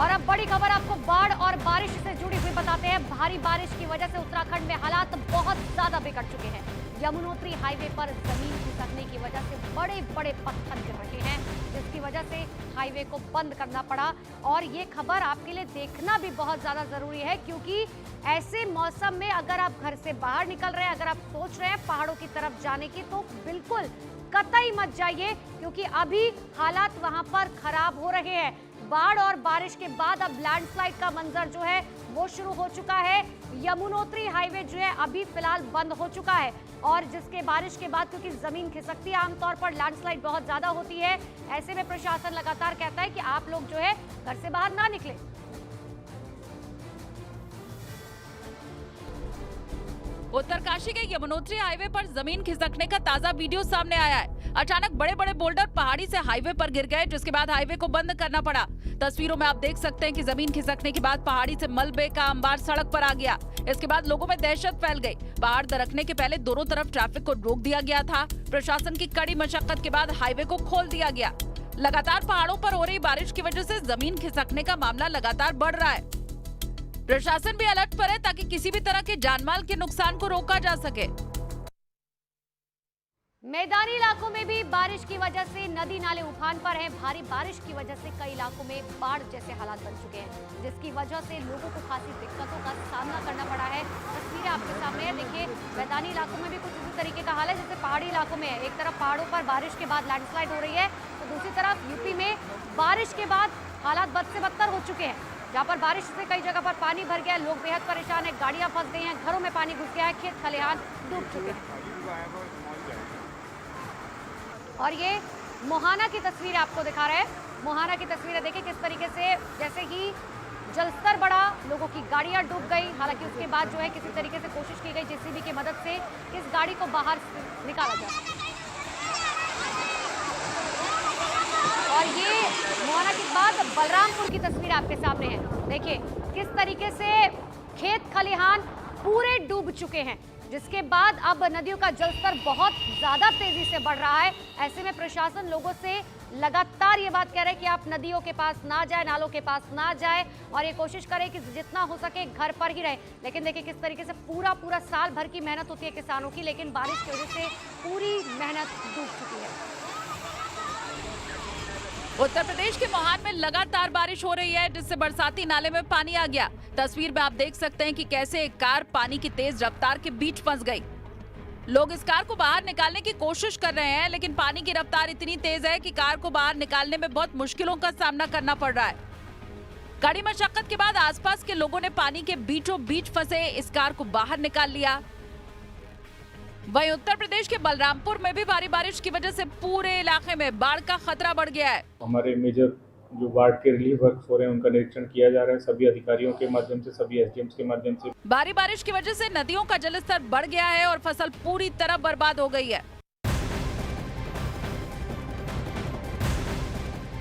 और अब बड़ी खबर आपको बाढ़ और बारिश से जुड़ी हुई बताते हैं। भारी बारिश की वजह से उत्तराखंड में हालात बहुत ज्यादा बिगड़ चुके हैं। यमुनोत्री हाईवे पर जमीन खिसकने की वजह से बड़े बड़े पत्थर गिर रहे हैं, जिसकी वजह से हाईवे को बंद करना पड़ा। और ये खबर आपके लिए देखना भी बहुत ज्यादा जरूरी है, क्योंकि ऐसे मौसम में अगर आप घर से बाहर निकल रहे हैं, अगर आप सोच रहे हैं पहाड़ों की तरफ जाने की, तो बिल्कुल कतई मत जाइए, क्योंकि अभी हालात वहां पर खराब हो रहे हैं। बाढ़ और बारिश के बाद अब लैंडस्लाइड का मंजर जो है वो शुरू हो चुका है। यमुनोत्री हाईवे जो है अभी फिलहाल बंद हो चुका है, और जिसके बारिश के बाद क्योंकि जमीन खिसकती है, आमतौर पर लैंडस्लाइड बहुत ज्यादा होती है, ऐसे में प्रशासन लगातार कहता है कि आप लोग जो है घर से बाहर ना निकले। उत्तरकाशी के यमुनोत्री हाईवे पर जमीन खिसकने का ताजा वीडियो सामने आया है। अचानक बड़े बड़े बोल्डर पहाड़ी से हाईवे पर गिर गए, जिसके बाद हाईवे को बंद करना पड़ा। तस्वीरों में आप देख सकते हैं कि जमीन खिसकने के बाद पहाड़ी से मलबे का अंबार सड़क पर आ गया। इसके बाद लोगों में दहशत फैल गई। पहाड़ दरकने के पहले दोनों तरफ ट्रैफिक को रोक दिया गया था। प्रशासन की कड़ी मशक्कत के बाद हाईवे को खोल दिया गया। लगातार पहाड़ों पर हो रही बारिश की वजह से जमीन खिसकने का मामला लगातार बढ़ रहा है। प्रशासन भी अलर्ट पर है ताकि किसी भी तरह के जानमाल के नुकसान को रोका जा सके। मैदानी इलाकों में भी बारिश की वजह से नदी नाले उफान पर हैं। भारी बारिश की वजह से कई इलाकों में बाढ़ जैसे हालात बन चुके हैं, जिसकी वजह से लोगों को खासी दिक्कतों का सामना करना पड़ा है। तस्वीरें आपके सामने है, देखिए मैदानी इलाकों में भी कुछ इसी तरीके का हाल है जैसे पहाड़ी इलाकों में है। एक तरफ पहाड़ों पर बारिश के बाद लैंडस्लाइड हो रही है, तो दूसरी तरफ यूपी में बारिश के बाद हालात बद से बदतर हो चुके हैं, जहाँ पर बारिश से कई जगह पर पानी भर गया, लोग बेहद परेशान है, गाड़ियां फंस गई हैं, घरों में पानी घुस गया है, खेत खलिहान डूब चुके हैं। और ये मोहाना की तस्वीर आपको दिखा रहे हैं। मोहाना की तस्वीरें देखिए किस तरीके से जैसे ही जलस्तर बढ़ा, लोगों की गाड़ियां डूब गई। हालांकि उसके बाद जो है किसी तरीके से कोशिश की गई जेसीबी की मदद से इस गाड़ी को बाहर निकाला जाए। और ये मोहाना के बाद बलरामपुर की तस्वीर आपके सामने है। देखिए किस तरीके से खेत खलिहान पूरे डूब चुके हैं, जिसके बाद अब नदियों का जलस्तर बहुत ज्यादा तेजी से बढ़ रहा है। ऐसे में प्रशासन लोगों से लगातार ये बात कह रहा है कि आप नदियों के पास ना जाए, नालों के पास ना जाए, और ये कोशिश करें कि जितना हो सके घर पर ही रहे। लेकिन देखिए किस तरीके से पूरा साल भर की मेहनत होती है किसानों की, लेकिन बारिश की वजह से पूरी मेहनत डूब चुकी है। उत्तर प्रदेश के मोहान में लगातार बारिश हो रही है, जिससे बरसाती नाले में पानी आ गया। तस्वीर में आप देख सकते हैं कि कैसे एक कार पानी की तेज रफ्तार के बीच फंस गई। लोग इस कार को बाहर निकालने की कोशिश कर रहे हैं, लेकिन पानी की रफ्तार इतनी तेज है कि कार को बाहर निकालने में बहुत मुश्किलों का सामना करना पड़ रहा है। कड़ी मशक्कत के बाद आसपास के लोगों ने पानी के बीचों बीच फंसे इस कार को बाहर निकाल लिया। वहीं उत्तर प्रदेश के बलरामपुर में भी भारी बारिश की वजह से पूरे इलाके में बाढ़ का खतरा बढ़ गया है। हमारे मेजर जो बाढ़ के रिलीफ वर्क हो रहे हैं उनका निरीक्षण किया जा रहा है सभी अधिकारियों के माध्यम से, सभी एसडीएम्स के माध्यम से। भारी बारिश की वजह से नदियों का जलस्तर बढ़ गया है और फसल पूरी तरह बर्बाद हो गई है।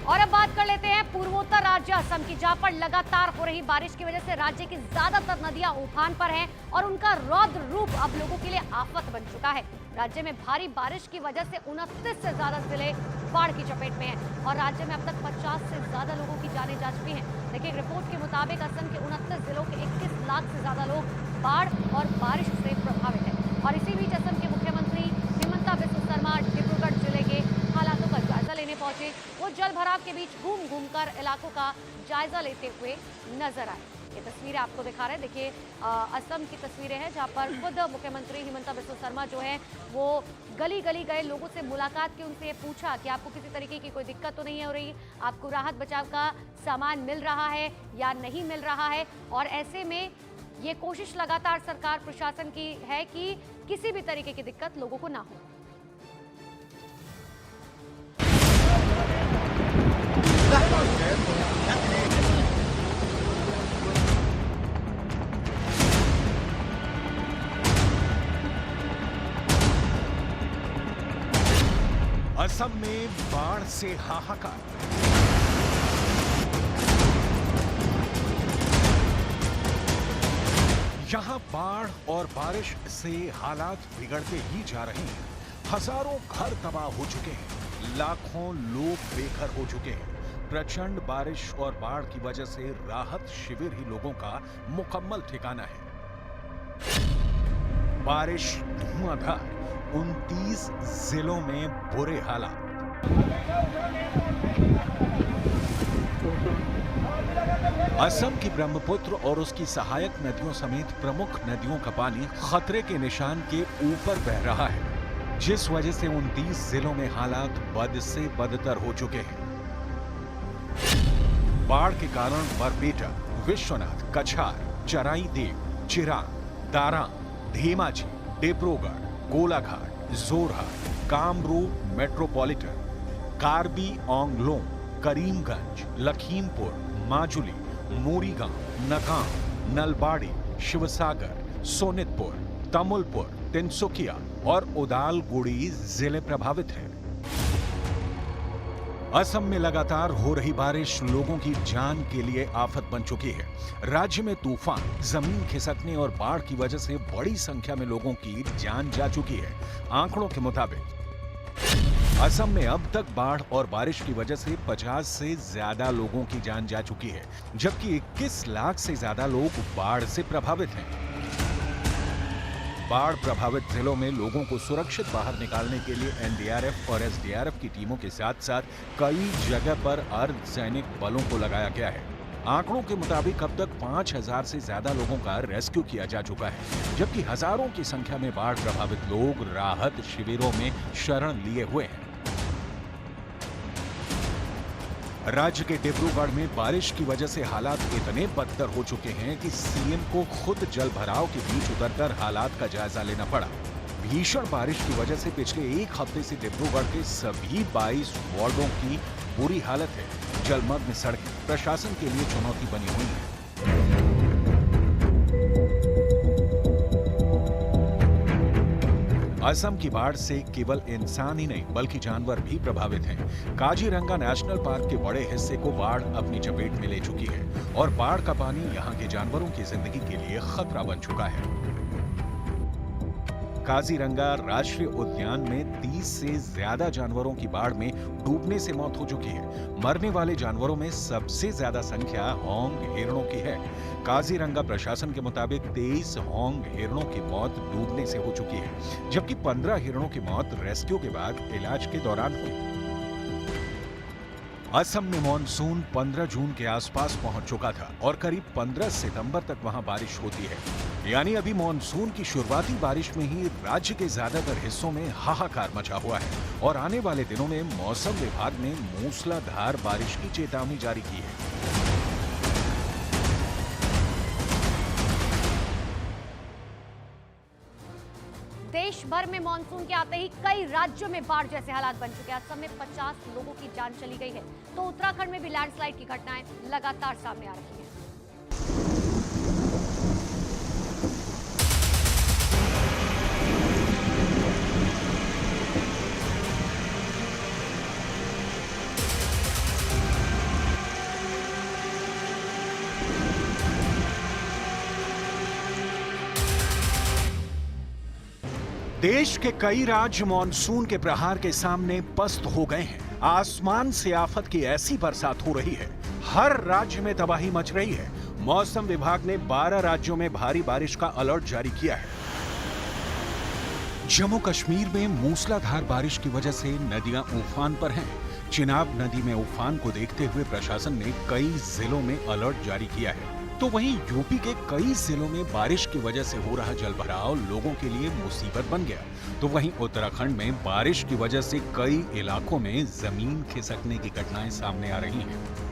और अब बात कर लेते हैं पूर्वोत्तर राज्य असम की, जहां पर लगातार हो रही बारिश की वजह से राज्य की ज्यादातर नदियां उफान पर हैं और उनका रौद्र रूप अब लोगों के लिए आफत बन चुका है। राज्य में भारी बारिश की वजह से 29 से ज्यादा जिले बाढ़ की चपेट में हैं और राज्य में अब तक 50 से ज्यादा लोगों की जानें जा चुकी हैं। देखिए रिपोर्ट के मुताबिक असम के 29 जिलों के 21 लाख से ज्यादा लोग बाढ़ और बारिश से प्रभावित हैं। और इसी बीच असम के मुख्यमंत्री हिमंता बिस्वा शर्मा डिब्रूगढ़ जिले के हालातों का जायजा लेने पहुंचे। वो जल भराव के बीच घूम घूम कर इलाकों का जायजा लेते हुए नजर आए। ये तस्वीरें आपको दिखा रहे हैं, देखिए असम की तस्वीरें हैं जहां पर खुद मुख्यमंत्री हिमंता बिस्वा शर्मा जो है वो गली गली गए, लोगों से मुलाकात की, उनसे पूछा कि आपको किसी तरीके की कोई दिक्कत तो नहीं हो रही, आपको राहत बचाव का सामान मिल रहा है या नहीं मिल रहा है। और ऐसे में ये कोशिश लगातार सरकार प्रशासन की है कि किसी भी तरीके की दिक्कत लोगों को ना हो। असम में बाढ़ से हाहाकार। यहां बाढ़ और बारिश से हालात बिगड़ते ही जा रहे हैं। हजारों घर तबाह हो चुके हैं, लाखों लोग बेघर हो चुके हैं। प्रचंड बारिश और बाढ़ की वजह से राहत शिविर ही लोगों का मुकम्मल ठिकाना है। बारिश धुआंधार, 29 जिलों में बुरे हालात। असम की ब्रह्मपुत्र और उसकी सहायक नदियों समेत प्रमुख नदियों का पानी खतरे के निशान के ऊपर बह रहा है, जिस वजह से 29 जिलों में हालात बद से बदतर हो चुके हैं। बाढ़ के कारण बरपेटा, विश्वनाथ, कछार, चराईदेव, चिरांग, दारां, धेमाजी, डिब्रूगढ़, गोलाघाट, जोरहाट, कामरूप मेट्रोपॉलिटन, कार्बी आंगलोंग, करीमगंज, लखीमपुर, माजुली, मोरीगांव, नकाम, नलबाड़ी, शिवसागर, सोनितपुर, तमुलपुर, तिनसुकिया और उदालगुड़ी जिले प्रभावित हैं। असम में लगातार हो रही बारिश लोगों की जान के लिए आफत बन चुकी है। राज्य में तूफान, जमीन खिसकने और बाढ़ की वजह से बड़ी संख्या में लोगों की जान जा चुकी है। आंकड़ों के मुताबिक असम में अब तक बाढ़ और बारिश की वजह से 50 से ज्यादा लोगों की जान जा चुकी है, जबकि 21 लाख से ज्यादा लोग बाढ़ से प्रभावित हैं। बाढ़ प्रभावित जिलों में लोगों को सुरक्षित बाहर निकालने के लिए एनडीआरएफ और एसडीआरएफ की टीमों के साथ साथ कई जगह पर अर्धसैनिक बलों को लगाया गया है। आंकड़ों के मुताबिक अब तक 5000 से ज्यादा लोगों का रेस्क्यू किया जा चुका है, जबकि हजारों की संख्या में बाढ़ प्रभावित लोग राहत शिविरों में शरण लिए हुए हैं। राज्य के डिब्रूगढ़ में बारिश की वजह से हालात इतने बदतर हो चुके हैं कि सीएम को खुद जल भराव के बीच उतरकर हालात का जायजा लेना पड़ा। भीषण बारिश की वजह से पिछले एक हफ्ते से डिब्रूगढ़ के सभी 22 वार्डों की बुरी हालत है। जलमग्न सड़कें प्रशासन के लिए चुनौती बनी हुई है। असम की बाढ़ से केवल इंसान ही नहीं बल्कि जानवर भी प्रभावित हैं। काजीरंगा नेशनल पार्क के बड़े हिस्से को बाढ़ अपनी चपेट में ले चुकी है और बाढ़ का पानी यहां के जानवरों की जिंदगी के लिए खतरा बन चुका है। काजीरंगा राष्ट्रीय उद्यान में 30 से ज्यादा जानवरों की बाढ़ में डूबने से मौत हो चुकी है। मरने वाले जानवरों में सबसे ज्यादा संख्या होंग हिरणों की है। काजीरंगा प्रशासन के मुताबिक 23 होंग हिरणों की मौत डूबने से हो चुकी है, जबकि 15 हिरणों की मौत रेस्क्यू के बाद इलाज के दौरान हुई। असम में मॉनसून 15 जून के आसपास पहुंच चुका था और करीब 15 सितंबर तक वहां बारिश होती है। यानी अभी मॉनसून की शुरुआती बारिश में ही राज्य के ज्यादातर हिस्सों में हाहाकार मचा हुआ है और आने वाले दिनों में मौसम विभाग ने मूसलाधार बारिश की चेतावनी जारी की है। देश भर में मानसून के आते ही कई राज्यों में बाढ़ जैसे हालात बन चुके हैं। असम में 50 लोगों की जान चली गई है, तो उत्तराखंड में भी लैंडस्लाइड की घटनाएं लगातार सामने आ रही हैं। देश के कई राज्य मॉनसून के प्रहार के सामने पस्त हो गए हैं। आसमान से आफत की ऐसी बरसात हो रही है, हर राज्य में तबाही मच रही है। मौसम विभाग ने 12 राज्यों में भारी बारिश का अलर्ट जारी किया है। जम्मू कश्मीर में मूसलाधार बारिश की वजह से नदियां उफान पर हैं। चिनाब नदी में उफान को देखते हुए प्रशासन ने कई जिलों में अलर्ट जारी किया है। तो वहीं यूपी के कई जिलों में बारिश की वजह से हो रहा जलभराव लोगों के लिए मुसीबत बन गया। तो वहीं उत्तराखंड में बारिश की वजह से कई इलाकों में जमीन खिसकने की घटनाएं सामने आ रही हैं।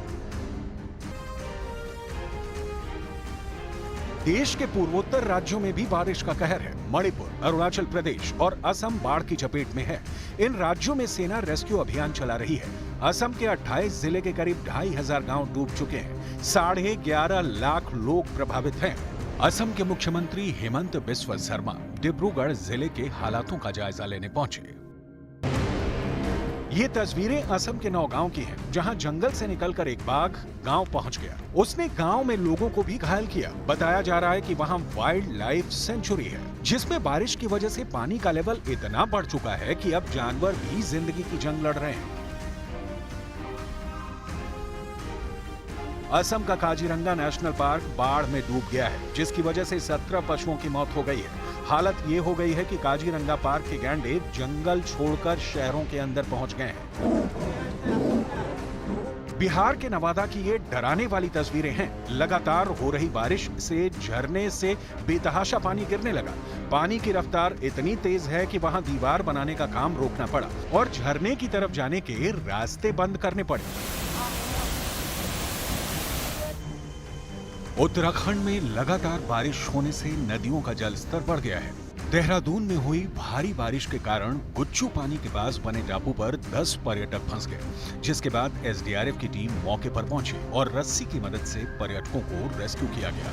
देश के पूर्वोत्तर राज्यों में भी बारिश का कहर है। मणिपुर, अरुणाचल प्रदेश और असम बाढ़ की चपेट में है। इन राज्यों में सेना रेस्क्यू अभियान चला रही है। असम के 28 जिले के करीब 2500 गांव डूब चुके हैं। 11.5 लाख लोग प्रभावित हैं। असम के मुख्यमंत्री हेमंत बिस्वा शर्मा डिब्रूगढ़ जिले के हालातों का जायजा लेने पहुंचे। ये तस्वीरें असम के नौगांव की हैं, जहां जंगल से निकलकर एक बाघ गांव पहुंच गया। उसने गांव में लोगों को भी घायल किया। बताया जा रहा है कि वहां वाइल्ड लाइफ सेंचुरी है, जिसमें बारिश की वजह से पानी का लेवल इतना बढ़ चुका है कि अब जानवर भी जिंदगी की जंग लड़ रहे हैं। असम का काजीरंगा नेशनल पार्क बाढ़ में डूब गया है, जिसकी वजह से 17 पशुओं की मौत हो गई है। हालत ये हो गई है कि काजीरंगा पार्क के गैंडे जंगल छोड़कर शहरों के अंदर पहुंच गए हैं। बिहार के नवादा की ये डराने वाली तस्वीरें हैं। लगातार हो रही बारिश से झरने से बेतहाशा पानी गिरने लगा। पानी की रफ्तार इतनी तेज है कि वहां दीवार बनाने का काम रोकना पड़ा और झरने की तरफ जाने के रास्ते बंद करने पड़े। उत्तराखंड में लगातार बारिश होने से नदियों का जलस्तर बढ़ गया है। देहरादून में हुई भारी बारिश के कारण गुच्चू पानी के पास बने टापू पर 10 पर्यटक फंस गए, जिसके बाद एसडीआरएफ की टीम मौके पर पहुंची और रस्सी की मदद से पर्यटकों को रेस्क्यू किया गया।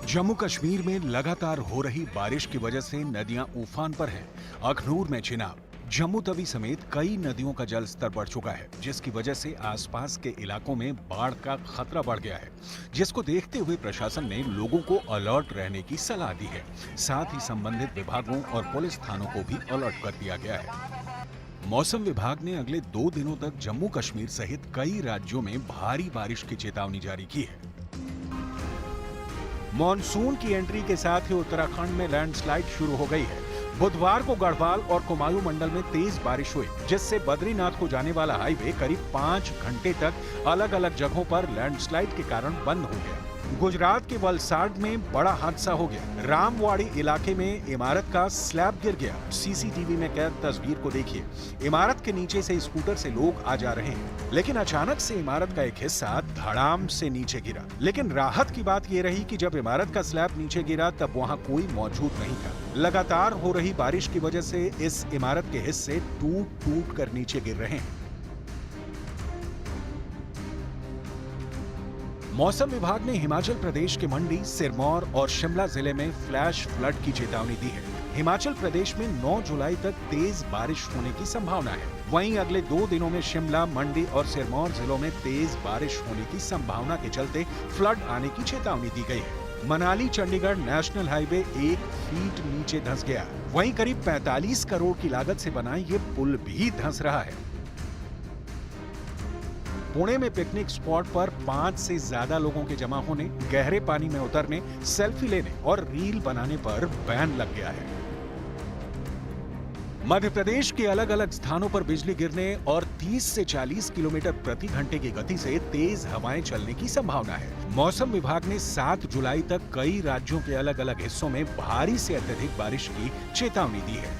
जम्मू कश्मीर में लगातार हो रही बारिश की वजह से नदियां उफान पर हैं। अखनूर में चिनाब, जम्मू तवी समेत कई नदियों का जलस्तर बढ़ चुका है, जिसकी वजह से आसपास के इलाकों में बाढ़ का खतरा बढ़ गया है, जिसको देखते हुए प्रशासन ने लोगों को अलर्ट रहने की सलाह दी है। साथ ही संबंधित विभागों और पुलिस थानों को भी अलर्ट कर दिया गया है। मौसम विभाग ने अगले 2 दिनों तक जम्मू कश्मीर सहित कई राज्यों में भारी बारिश की चेतावनी जारी की है। मॉनसून की एंट्री के साथ ही उत्तराखंड में लैंडस्लाइड शुरू हो गई है। बुधवार को गढ़वाल और कुमाऊं मंडल में तेज बारिश हुई, जिससे बद्रीनाथ को जाने वाला हाईवे करीब 5 घंटे तक अलग अलग जगहों पर लैंडस्लाइड के कारण बंद हो गया। गुजरात के वलसाड में बड़ा हादसा हो गया। रामवाड़ी इलाके में इमारत का स्लैब गिर गया। सीसीटीवी में कैद तस्वीर को देखिए। इमारत के नीचे से स्कूटर से लोग आ जा रहे हैं, लेकिन अचानक से इमारत का एक हिस्सा धड़ाम से नीचे गिरा। लेकिन राहत की बात यह रही कि जब इमारत का स्लैब नीचे गिरा तब वहां कोई मौजूद नहीं था। लगातार हो रही बारिश की वजह से इस इमारत के हिस्से टूट टूट कर नीचे गिर रहे हैं। मौसम विभाग ने हिमाचल प्रदेश के मंडी, सिरमौर और शिमला जिले में फ्लैश फ्लड की चेतावनी दी है। हिमाचल प्रदेश में 9 जुलाई तक तेज बारिश होने की संभावना है। वहीं अगले 2 दिनों में शिमला, मंडी और सिरमौर जिलों में तेज बारिश होने की संभावना के चलते फ्लड आने की चेतावनी दी गई है। Manali Chandigarh national highway 1 feet नीचे धंस गया। वहीं करीब 45 करोड़ की लागत से बना ये पुल भी धंस रहा है। पुणे में पिकनिक स्पॉट पर 5 से ज्यादा लोगों के जमा होने, गहरे पानी में उतरने, सेल्फी लेने और रील बनाने पर बैन लग गया है। मध्य प्रदेश के अलग अलग स्थानों पर बिजली गिरने और 30 से 40 किलोमीटर प्रति घंटे की गति से तेज हवाएं चलने की संभावना है। मौसम विभाग ने 7 जुलाई तक कई राज्यों के अलग अलग हिस्सों में भारी से अत्यधिक बारिश की चेतावनी दी है।